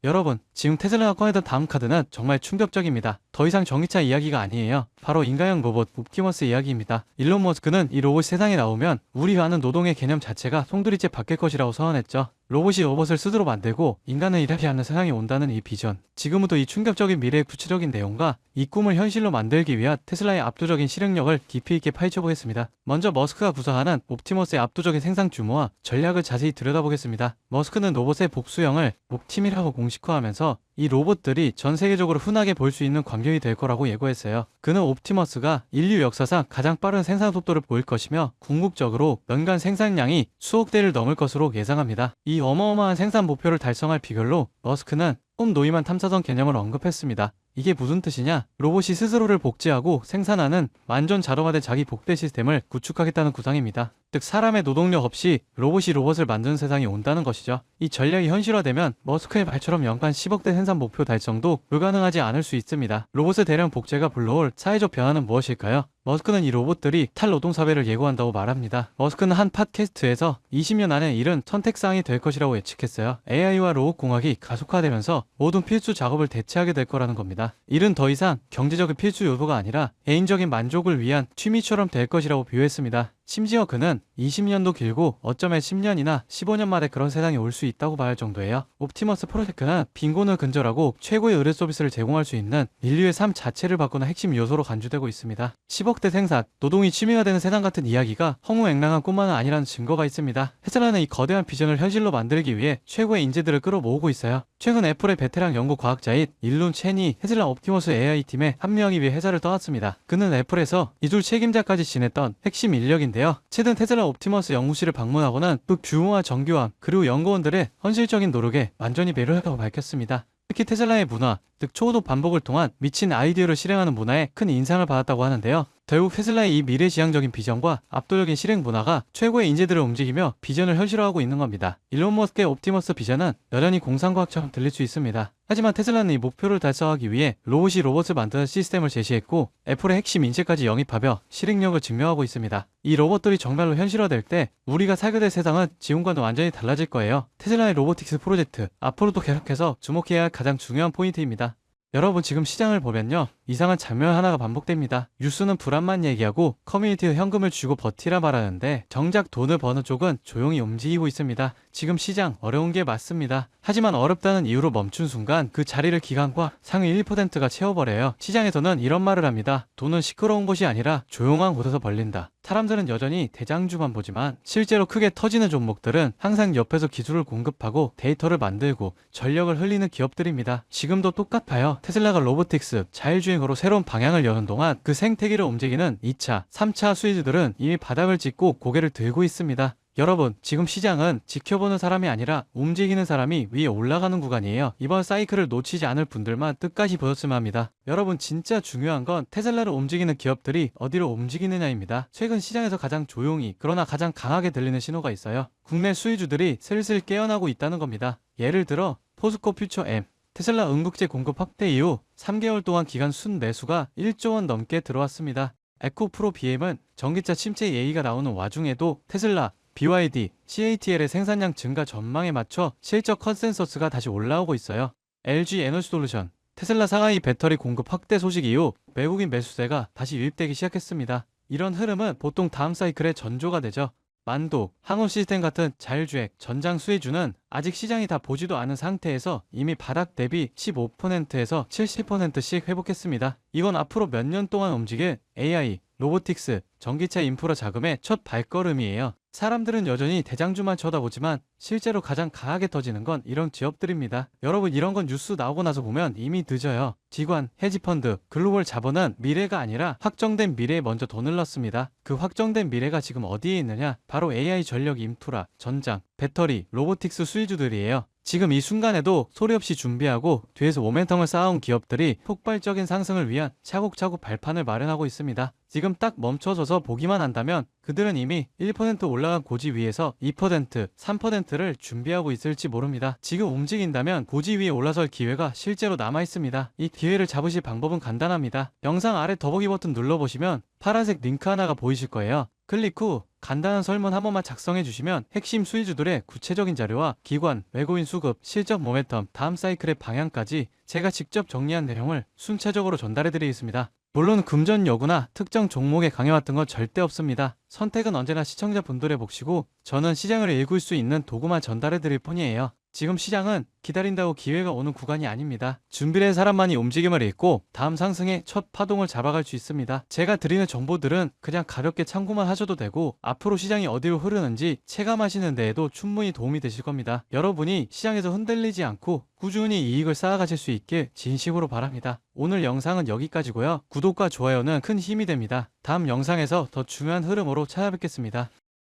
여러분, 지금 테슬라가 꺼내던 다음 카드는 정말 충격적입니다. 더 이상 전기차 이야기가 아니에요. 바로 인간형 로봇 옵티머스 이야기입니다. 일론 머스크는 이 로봇이 세상에 나오면 우리가 아는 노동의 개념 자체가 송두리째 바뀔 것이라고 선언했죠. 로봇이 로봇을 스스로 만들고 인간은 일하지 않는 세상이 온다는 이 비전. 지금부터 이 충격적인 미래의 구체적인 내용과 이 꿈을 현실로 만들기 위한 테슬라의 압도적인 실행력을 깊이 있게 파헤쳐보겠습니다. 먼저 머스크가 구사하는 옵티머스의 압도적인 생산 규모와 전략을 자세히 들여다보겠습니다. 머스크는 로봇의 복수형을 옵티미라고 공식화하면서 이 로봇들이 전 세계적으로 흔하게 볼 수 있는 광경이 될 거라고 예고했어요. 그는 옵티머스가 인류 역사상 가장 빠른 생산 속도를 보일 것이며 궁극적으로 연간 생산량이 수억 대를 넘을 것으로 예상합니다. 이 어마어마한 생산 목표를 달성할 비결로 머스크는 홈노이만 탐사선 개념을 언급했습니다. 이게 무슨 뜻이냐? 로봇이 스스로를 복제하고 생산하는 완전 자동화된 자기 복대 시스템을 구축하겠다는 구상입니다. 즉 사람의 노동력 없이 로봇이 로봇을 만드는 세상이 온다는 것이죠. 이 전략이 현실화되면 머스크의 말처럼 연간 10억 대 생산 목표 달성도 불가능하지 않을 수 있습니다. 로봇의 대량 복제가 불러올 사회적 변화는 무엇일까요? 머스크는 이 로봇들이 탈노동사회를 예고한다고 말합니다. 머스크는 한 팟캐스트에서 20년 안에 일은 선택사항이 될 것이라고 예측했어요. AI와 로봇공학이 가속화되면서 모든 필수 작업을 대체하게 될 거라는 겁니다. 일은 더 이상 경제적인 필수 요소가 아니라 개인적인 만족을 위한 취미처럼 될 것이라고 비유했습니다. 심지어 그는 20년도 길고 어쩌면 10년이나 15년 만에 그런 세상이 올 수 있다고 말할 정도예요. 옵티머스 프로젝트는 빈곤을 근절하고 최고의 의료 서비스를 제공할 수 있는 인류의 삶 자체를 바꾸는 핵심 요소로 간주되고 있습니다. 10억대 생산, 노동이 취미가 되는 세상 같은 이야기가 허무맹랑한 꿈만은 아니라는 증거가 있습니다. 테슬라는 이 거대한 비전을 현실로 만들기 위해 최고의 인재들을 끌어모으고 있어요. 최근 애플의 베테랑 연구 과학자인 일론 첸이 테슬라 옵티머스 AI팀에 합류하기 위해 회사를 떠났습니다. 그는 애플에서 기술 책임자까지 지냈던 핵심 인력인데요. 최근 테슬라 옵티머스 연구실을 방문하고는 그 규모와 정교함 그리고 연구원들의 헌실적인 노력에 완전히 매료했다고 밝혔습니다. 특히 테슬라의 문화, 즉 초도 반복을 통한 미친 아이디어를 실행하는 문화에 큰 인상을 받았다고 하는데요. 결국 테슬라의 이 미래지향적인 비전과 압도적인 실행 문화가 최고의 인재들을 움직이며 비전을 현실화하고 있는 겁니다. 일론 머스크의 옵티머스 비전은 여전히 공상과학처럼 들릴 수 있습니다. 하지만 테슬라는 이 목표를 달성하기 위해 로봇이 로봇을 만드는 시스템을 제시했고 애플의 핵심 인재까지 영입하며 실행력을 증명하고 있습니다. 이 로봇들이 정말로 현실화될 때 우리가 살게 될 세상은 지금과는 완전히 달라질 거예요. 테슬라의 로보틱스 프로젝트, 앞으로도 계속해서 주목해야 할 가장 중요한 포인트입니다. 여러분 지금 시장을 보면요 이상한 장면 하나가 반복됩니다. 뉴스는 불안만 얘기하고 커뮤니티에 현금을 주고 버티라 말하는데 정작 돈을 버는 쪽은 조용히 움직이고 있습니다. 지금 시장 어려운 게 맞습니다. 하지만 어렵다는 이유로 멈춘 순간 그 자리를 기관과 상위 1%가 채워버려요. 시장에서는 이런 말을 합니다. 돈은 시끄러운 곳이 아니라 조용한 곳에서 벌린다. 사람들은 여전히 대장주만 보지만 실제로 크게 터지는 종목들은 항상 옆에서 기술을 공급하고 데이터를 만들고 전력을 흘리는 기업들입니다. 지금도 똑같아요. 테슬라가 로보틱스, 자율주행으로 새로운 방향을 여는 동안 그 생태계를 움직이는 2차, 3차 수혜주들은 이미 바닥을 찍고 고개를 들고 있습니다. 여러분, 지금 시장은 지켜보는 사람이 아니라 움직이는 사람이 위에 올라가는 구간이에요. 이번 사이클을 놓치지 않을 분들만 끝까지 보셨으면 합니다. 여러분, 진짜 중요한 건 테슬라를 움직이는 기업들이 어디로 움직이느냐입니다. 최근 시장에서 가장 조용히 그러나 가장 강하게 들리는 신호가 있어요. 국내 수혜주들이 슬슬 깨어나고 있다는 겁니다. 예를 들어 포스코 퓨처 M, 테슬라 응급제 공급 확대 이후 3개월 동안 기간 순매수가 1조 원 넘게 들어왔습니다. 에코프로 BM은 전기차 침체 예의가 나오는 와중에도 테슬라, BYD, CATL의 생산량 증가 전망에 맞춰 실적 컨센서스가 다시 올라오고 있어요. LG 에너지솔루션, 테슬라 상하이 배터리 공급 확대 소식 이후 외국인 매수세가 다시 유입되기 시작했습니다. 이런 흐름은 보통 다음 사이클의 전조가 되죠. 만도, 항우 시스템 같은 자율주행, 전장 수혜주는 아직 시장이 다 보지도 않은 상태에서 이미 바닥 대비 15%에서 70%씩 회복했습니다. 이건 앞으로 몇 년 동안 움직일 AI, 로보틱스, 전기차 인프라 자금의 첫 발걸음이에요. 사람들은 여전히 대장주만 쳐다보지만 실제로 가장 강하게 터지는 건 이런 기업들입니다. 여러분 이런 건 뉴스 나오고 나서 보면 이미 늦어요. 기관, 헤지펀드, 글로벌 자본은 미래가 아니라 확정된 미래에 먼저 돈을 넣습니다. 그 확정된 미래가 지금 어디에 있느냐? 바로 AI 전력 인프라, 전장, 배터리, 로보틱스 수혜주들이에요. 지금 이 순간에도 소리 없이 준비하고 뒤에서 모멘텀을 쌓아온 기업들이 폭발적인 상승을 위한 차곡차곡 발판을 마련하고 있습니다. 지금 딱 멈춰서서 보기만 한다면 그들은 이미 1% 올라간 고지 위에서 2%, 3%를 준비하고 있을지 모릅니다. 지금 움직인다면 고지 위에 올라설 기회가 실제로 남아 있습니다. 이 기회를 잡으실 방법은 간단합니다. 영상 아래 더보기 버튼 눌러보시면 파란색 링크 하나가 보이실 거예요. 클릭 후 간단한 설문 한 번만 작성해 주시면 핵심 수혜주들의 구체적인 자료와 기관, 외국인 수급, 실적 모멘텀, 다음 사이클의 방향까지 제가 직접 정리한 내용을 순차적으로 전달해 드리겠습니다. 물론 금전 여부나 특정 종목에 강요했던 건 절대 없습니다. 선택은 언제나 시청자분들의 몫이고 저는 시장을 읽을 수 있는 도구만 전달해 드릴 뿐이에요. 지금 시장은 기다린다고 기회가 오는 구간이 아닙니다. 준비된 사람만이 움직임을 읽고 다음 상승의 첫 파동을 잡아갈 수 있습니다. 제가 드리는 정보들은 그냥 가볍게 참고만 하셔도 되고 앞으로 시장이 어디로 흐르는지 체감하시는 데에도 충분히 도움이 되실 겁니다. 여러분이 시장에서 흔들리지 않고 꾸준히 이익을 쌓아가실 수 있길 진심으로 바랍니다. 오늘 영상은 여기까지고요. 구독과 좋아요는 큰 힘이 됩니다. 다음 영상에서 더 중요한 흐름으로 찾아뵙겠습니다.